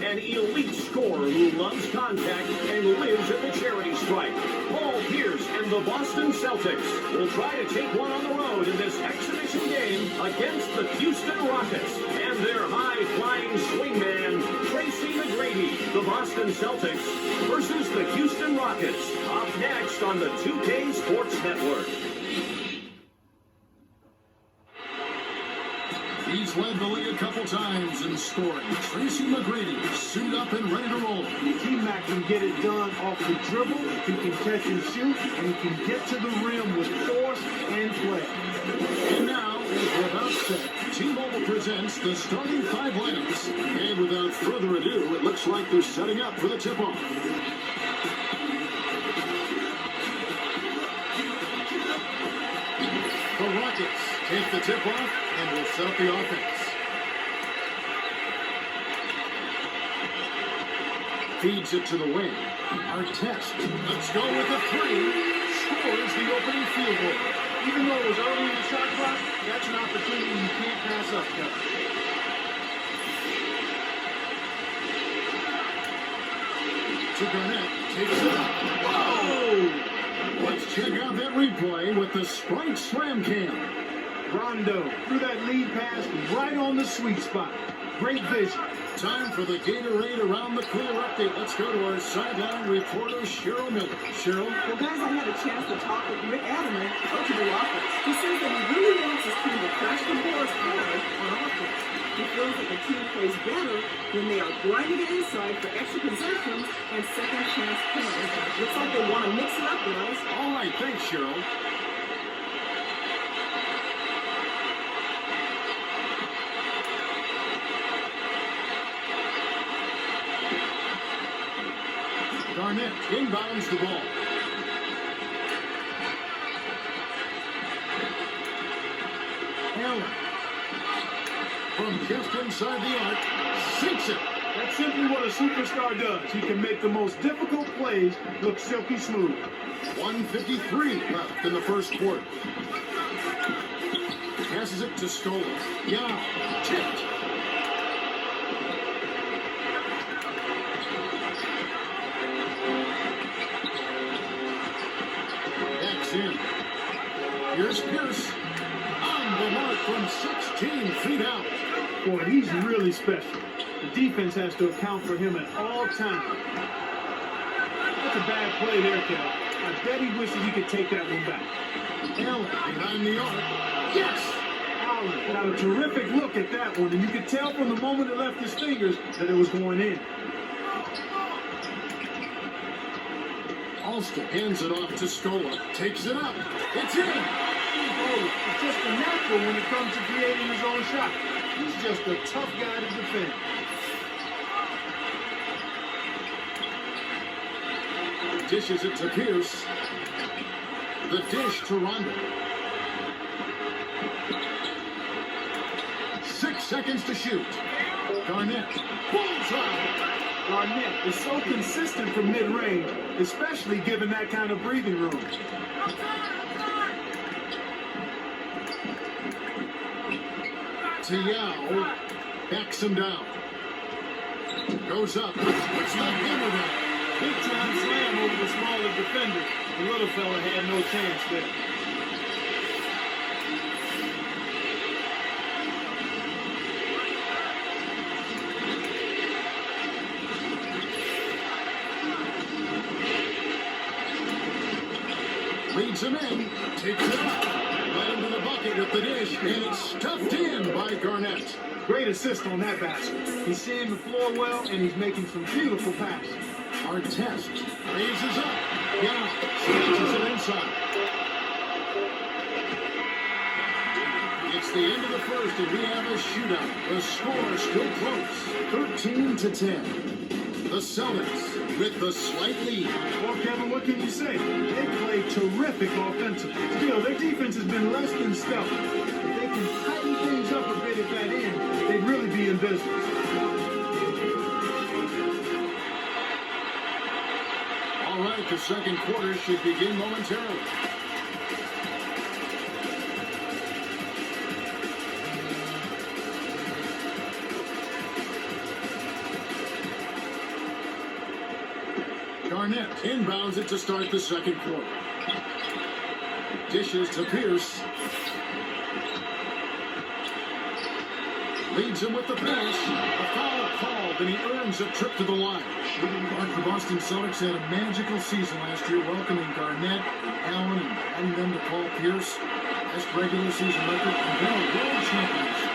an elite scorer who loves contact and lives in the charity stripe. Paul Pierce and the Boston Celtics will try to take one on the road in this exhibition game against the Houston Rockets and their high-flying swingman, Tracy McGrady. The Boston Celtics versus the Houston Rockets. Up next on the 2K Sports Network. He's led the league a couple times in scoring. Tracy McGrady, suited up and ready to roll. T-Mac can get it done off the dribble, he can catch and shoot, and he can get to the rim with force and play. And now, as we're about set, T-Mobile presents the starting five lineups. And without further ado, it looks like they're setting up for the tip-off. The Rockets take the tip-off and will set up the offense. Feeds it to the wing. Artest. Let's go with a three. Scores the opening field goal. Even though it was early in the shot clock, that's an opportunity you can't pass up, Kevin. To Garnett. Takes it up. Whoa! Let's check out that replay with the Sprite Slam Cam. Rondo threw that lead pass right on the sweet spot. Great vision. Time for the Gatorade Around the Cooler update. Let's go to our sideline reporter, Cheryl Miller. Cheryl? Well, guys, I had a chance to talk with Rick Adams, coach of the Rockets. He says that he really wants his team to crash the boards hard on offense. He feels that the team plays better when they are grinding it inside for extra possessions and second chance points. Looks like they want to mix it up, guys. All right, thanks, Cheryl. Garnett inbounds the ball. Allen. From just inside the arc, sinks it. That's simply what a superstar does. He can make the most difficult plays look silky smooth. 1:53 left in the first quarter. Passes it to Scola. Yeah, tipped. In. Here's Pierce on the mark from 16 feet out. Boy, he's really special. The defense has to account for him at all times. That's a bad play there, Kel. I bet he wishes he could take that one back. Allen behind the arc. Yes! Allen got a terrific look at that one, and you could tell from the moment it left his fingers that it was going in. Alston hands it off to Scola. Takes it up. It's in. Oh, it's just a natural when it comes to creating his own shot. He's just a tough guy to defend. Dishes it to Pierce. The dish to Rondo. 6 seconds to shoot. Garnett. Bullseye. Garnett is so consistent from mid-range, especially given that kind of breathing room. To Yao, backs him down. Goes up. It's not hammered down. Big-time slam over the smaller defender. The little fella had no chance there. Leads him in, takes it up, right into the bucket with the dish, and it's stuffed in by Garnett. Great assist on that basket. He's seeing the floor well, and he's making some beautiful passes. Artest raises up, yeah, snatches it inside. It's the end of the first, and we have a shootout. The score still close, 13-10. The Celtics with the slight lead. Well, Kevin, what can you say? They play terrific offensively. Still, their defense has been less than stellar. If they can tighten things up a bit at that end, they'd really be in business. All right, the second quarter should begin momentarily. Garnett inbounds it to start the second quarter. Dishes to Pierce. Leads him with the finish. A foul called, and he earns a trip to the line. Mark, the Boston Celtics had a magical season last year, welcoming Garnett and Allen and adding them to Paul Pierce. Best regular season record, and then a world championship.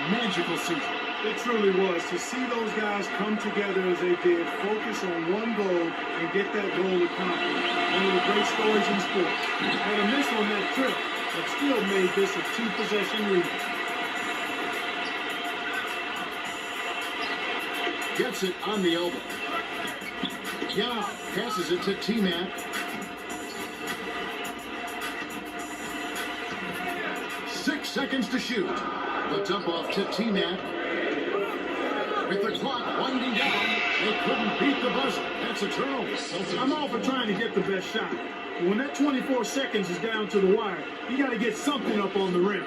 Magical season. It truly was. To see those guys come together as they did, focus on one goal, and get that goal accomplished. One of the great stories in sports. Had a miss on that trip, but still made this a two-possession lead. Gets it on the elbow. Yeah, passes it to T-Mac. 6 seconds to shoot. The dump off to T-Mac. With the clock winding down, they couldn't beat the buzzer. That's a turnover. I'm all for trying to get the best shot. But when that 24 seconds is down to the wire, you got to get something up on the rim.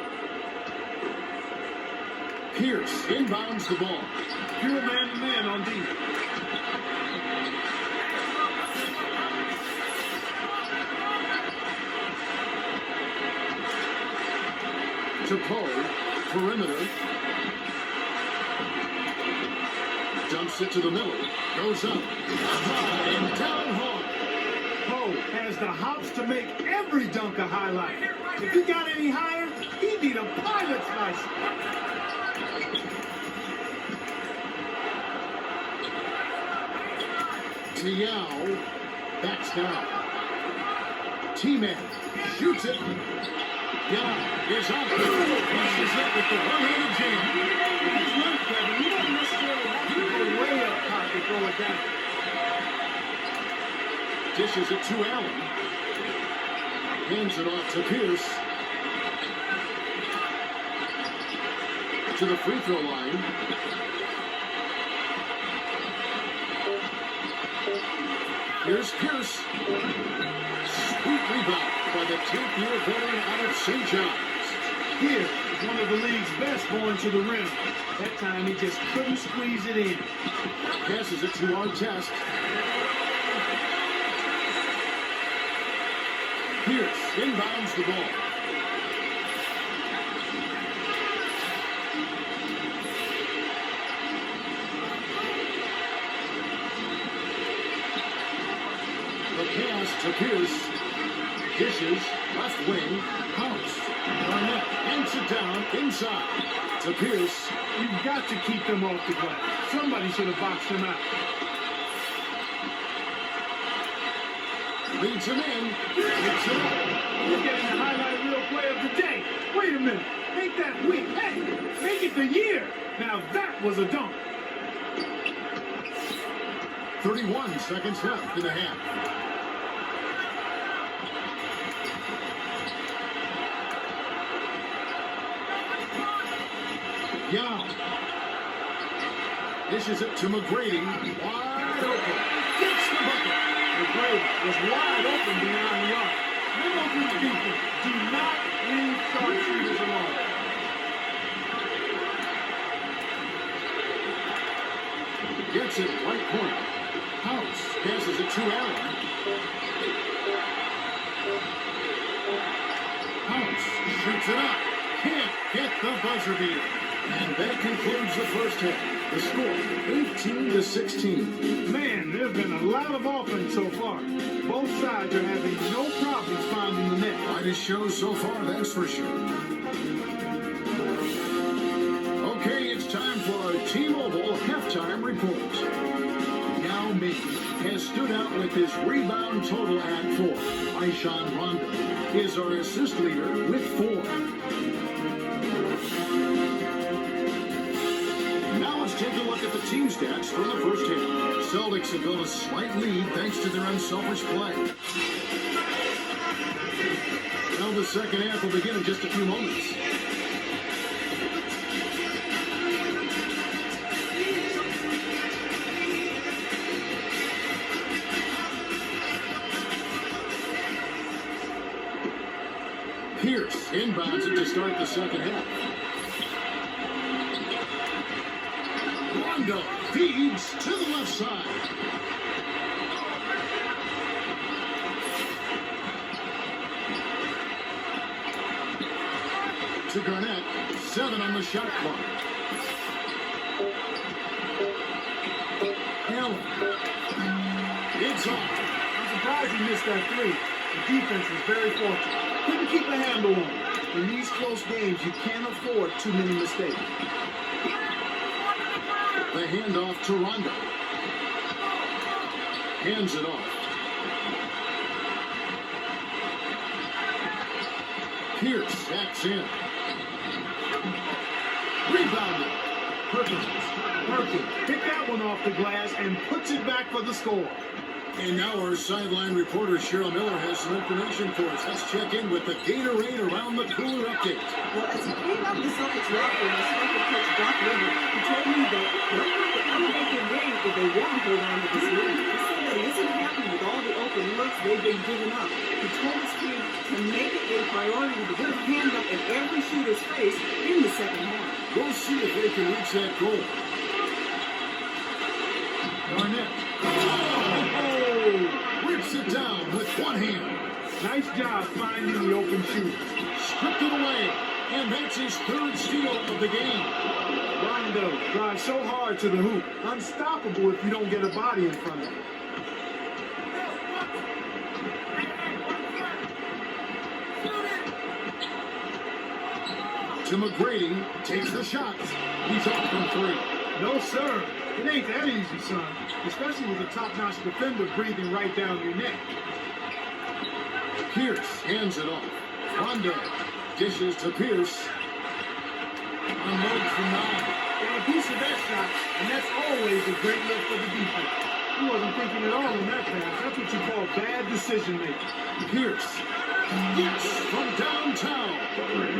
Pierce inbounds the ball. Pure man-to-man on D. To Poe, perimeter. Dumps it to the middle. Goes up. And down hard. Poe has the hops to make every dunk a highlight. If he got any higher, he'd need a pilot's license. To Yao. Backs down. T-Man shoots it. Yao is out. Pushes it with the one-handed jam. He's right, Kevin. You don't necessarily have to go way up top to throw it down. Dishes it to Allen. Hands it off to Pierce. To the free throw line. Here's Pierce. Sweet rebound by the 10th-year veteran out of St. John's. Here is one of the league's best going to the rim. That time he just couldn't squeeze it in. Passes it to Artest. Pierce inbounds the ball. The pass to Pierce. Dishes, left wing, House. Garnett yanks it down inside to Pierce. You've got to keep them off the glass. Somebody should have boxed them out. Leads him in. Gets it up. You're getting the highlight reel play of the day. Wait a minute. Make that week. Hey, make it the year. Now that was a dunk. 31 seconds left in the half. Yao. Dishes it to McGrady. Wide open. Gets the bucket. McGrady was wide open beyond the arc. Memo to the defense. Do not leave sharpshooters alone. Gets it right point. House passes it to Allen. House shoots it up. Can't get the buzzer beater. And that concludes the first half. The score, 18-16. Man, there's been a lot of offense so far. Both sides are having no problems finding the net. Finest show so far, that's for sure. Okay, it's time for our T-Mobile halftime report. Yao Ming has stood out with his rebound total at 4. Aishan Rondo is our assist leader with 4. Now let's take a look at the team stats from the first half. Celtics have built a slight lead thanks to their unselfish play. Now the second half will begin in just a few moments. Pierce inbounds it to start the second half. Rondo feeds to the left side. to Garnett. 7 on the shot clock. Allen. It's off. I'm surprised he missed that three. The defense was very fortunate. Couldn't keep a handle on him. In these close games, you can't afford too many mistakes. The handoff to Rondo. Hands it off. Pierce backs in. Rebounded. Perkins picked that one off the glass and puts it back for the score. And now our sideline reporter Cheryl Miller has some information for us. Let's check in with the Gatorade Around the Cooler update. Well, as he came out of the Celtics locker room, I spoke with Coach Doc Rivers, who told me that they're not the elevated game if they want to hold on to this lead. He said that he isn't happy with all the open looks they've been giving up. He told his team to make it a priority to get a hand up in every shooter's face in the second half. We'll see if they can reach that goal. Garnett. Rips it down with one hand. Nice job finding the open shooter. Stripped it away. And that's his third steal of the game. Rondo drives so hard to the hoop. Unstoppable if you don't get a body in front of him. To McGrady. Takes the shot. He's off from 3. No, sir. It ain't that easy, son. Especially with a top-notch defender breathing right down your neck. Pierce hands it off. Rondo dishes to Pierce. Unloads from 9. Got a piece of that shot, and that's always a great look for the defense. He wasn't thinking at all on that pass. That's what you call bad decision-making. Pierce. Yes, from downtown.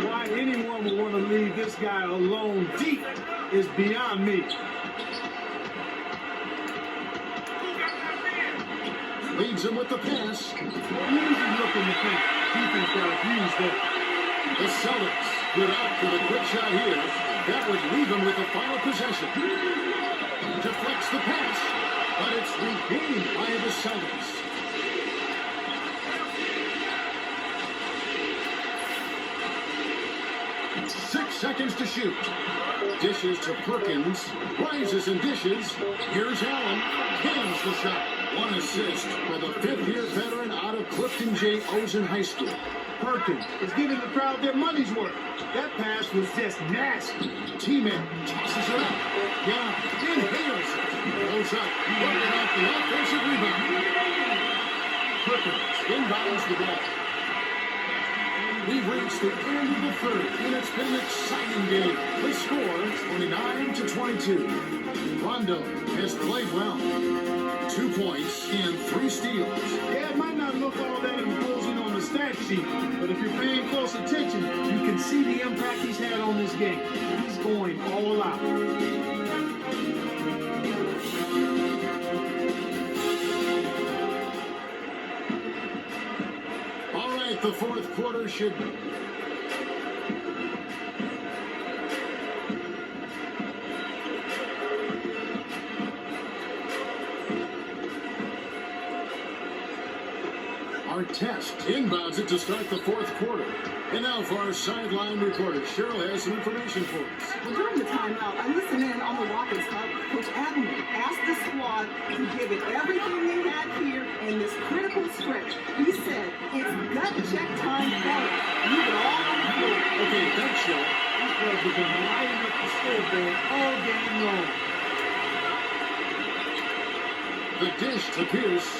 Why anyone would want to leave this guy alone deep is beyond me. Leads him with the pass. Easy look in the paint. Defense got abused there. The Celtics get out for the quick shot here. That would leave him with the final possession. Deflects the pass, but it's regained by the Celtics. Six seconds to shoot. Dishes to Perkins. Rises and dishes. Here's Allen. Cans the shot. 1 assist for the 5th-year veteran out of Clifton J. Ozen High School. Perkins is giving the crowd their money's worth. That pass was just nasty. T-Man tosses it up. Down. Inhales it. Goes up. Working off the offensive rebound. Perkins inbounds the ball. We've reached the end of the 3rd, and it's been an exciting game. The score, 29-22. Rondo has played well. 2 points and 3 steals. Yeah, it might not look all that imposing on the stat sheet, but if you're paying close attention, you can see the impact he's had on this game. He's going all out. All right, the 4th quarter should... Test inbounds it to start the 4th quarter. And now for our sideline reporter, Cheryl has some information for us. Well, during the timeout, I listened in on the Rockets talk. Coach Adelman asked the squad to give it everything they had here in this critical stretch. He said, it's gut check time for it. Leave it all on the field. Okay, thanks, Cheryl. These guys have been lighting up the scoreboard all game long. The dish to Pierce.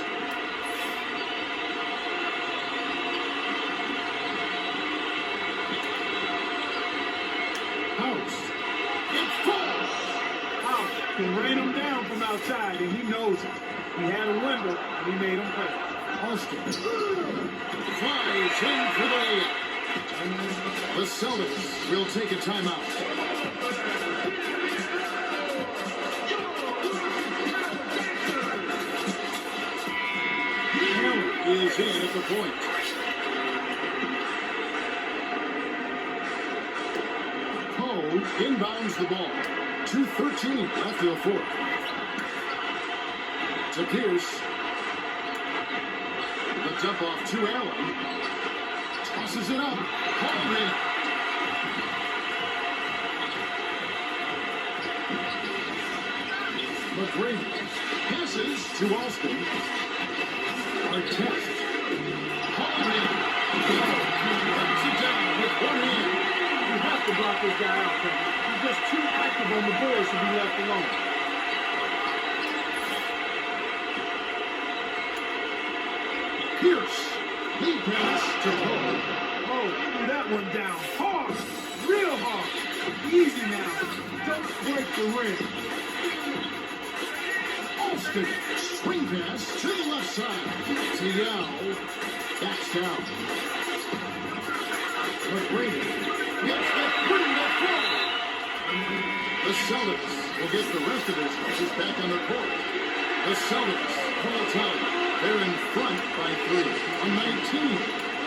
Can rain him down from outside, and he knows it. He had a window, and he made him pay. Austin flies in for the layup. The Celtics will take a timeout. Allen is in at the point. Poe inbounds the ball. 2:13 left in the 4th. To Pierce. The jump off to Allen. Tosses it up. Holding. McGrady passes to Alston. Artest. Calling in. Knocks it down with one hand. You have to block this guy out, Kevin. He's just too active on the board to be left alone. Pierce. Lead pass to Cole. Oh, threw that one down. Hard. Real hard. Easy now. Don't break the rim. Alston. Swing pass to the left side. To Yao. Backs down. McGrady gets the three to four. The Celtics will get the rest of his players back on the court. The Celtics full time. They're in front by 3 on 19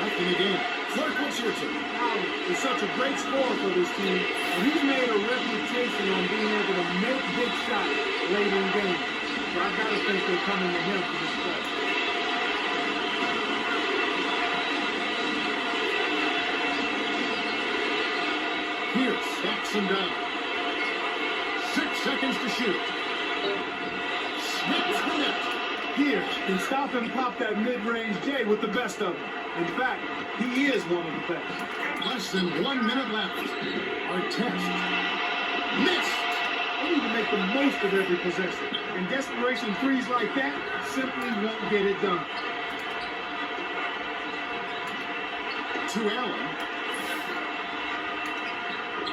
left in the game. Clark, what's your take? Allen is such a great scorer for this team, and he's made a reputation on being able to make big shots late in games. So I gotta think they're coming to him for this play. Pierce backs him down. 6 seconds to shoot. Snaps the net. Here, can stop and pop that mid-range J with the best of them. In fact, he is one of the best. Less than 1 minute left. Artest. Missed. They need to make the most of every possession. And desperation threes like that simply won't get it done. To Allen.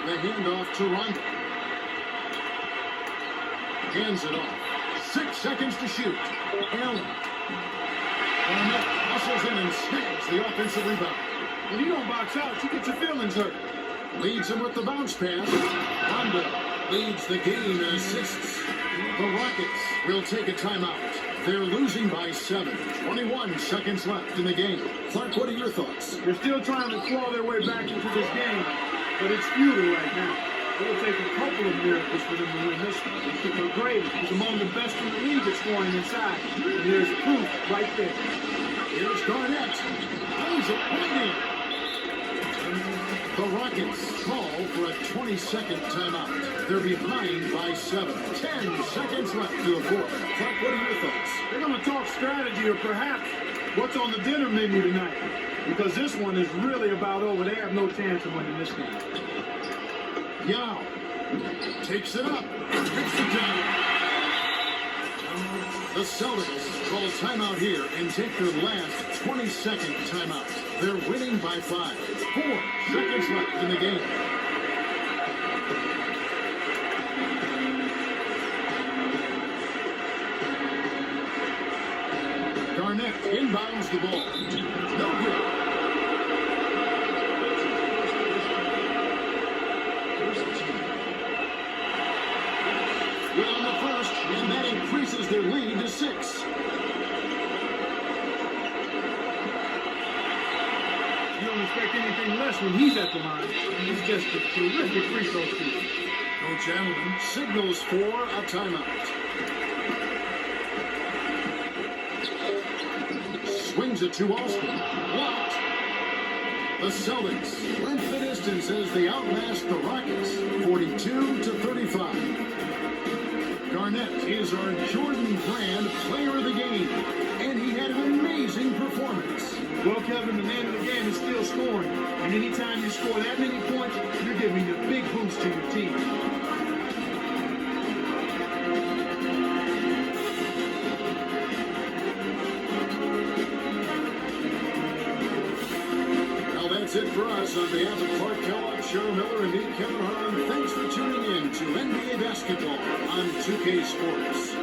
The handoff to Rondo. Hands it off. 6 seconds to shoot. Allen. Garnett hustles in and snags the offensive rebound. When you don't box out, you get your feelings hurt. Leads him with the bounce pass. Rondo leads the game in assists. The Rockets will take a timeout. They're losing by 7. 21 seconds left in the game. Clark, what are your thoughts? They're still trying to claw their way back into this game, but it's futile right now. It will take a couple of miracles for them to win this one. McGrady is among the best in the league at scoring inside. And there's proof right there. Here's Garnett. Plays it right in. The Rockets call for a 20-second timeout. They're behind by 7. 10 seconds left to the fourth. Clark, what are your thoughts? They're going to talk strategy or perhaps what's on the dinner menu tonight. Because this one is really about over. They have no chance of winning this game. Yao takes it up. Gets it down. The Celtics call timeout here and take their last 20-second timeout. They're winning by 5. 4 seconds left in the game. Garnett inbounds the ball. No good. Well, on the first, and that increases their lead to 6. You don't expect anything less when he's at the line. He's just a terrific free throw shooter. Coach Allen signals for a timeout. Swings it to Alston. Blocked. The Celtics length the distance as they outlast the Rockets, 42-35. Garnett is our Jordan Brand player of the game, and he had an amazing performance. Well, Kevin, the man of the game is still scoring. And anytime you score that many points, you're giving a big boost to your team. Well, that's it for us. On behalf of Clark Kellogg, Cheryl Miller, and me, Kevin Harlan, thanks for tuning in to NBA Basketball on 2K Sports.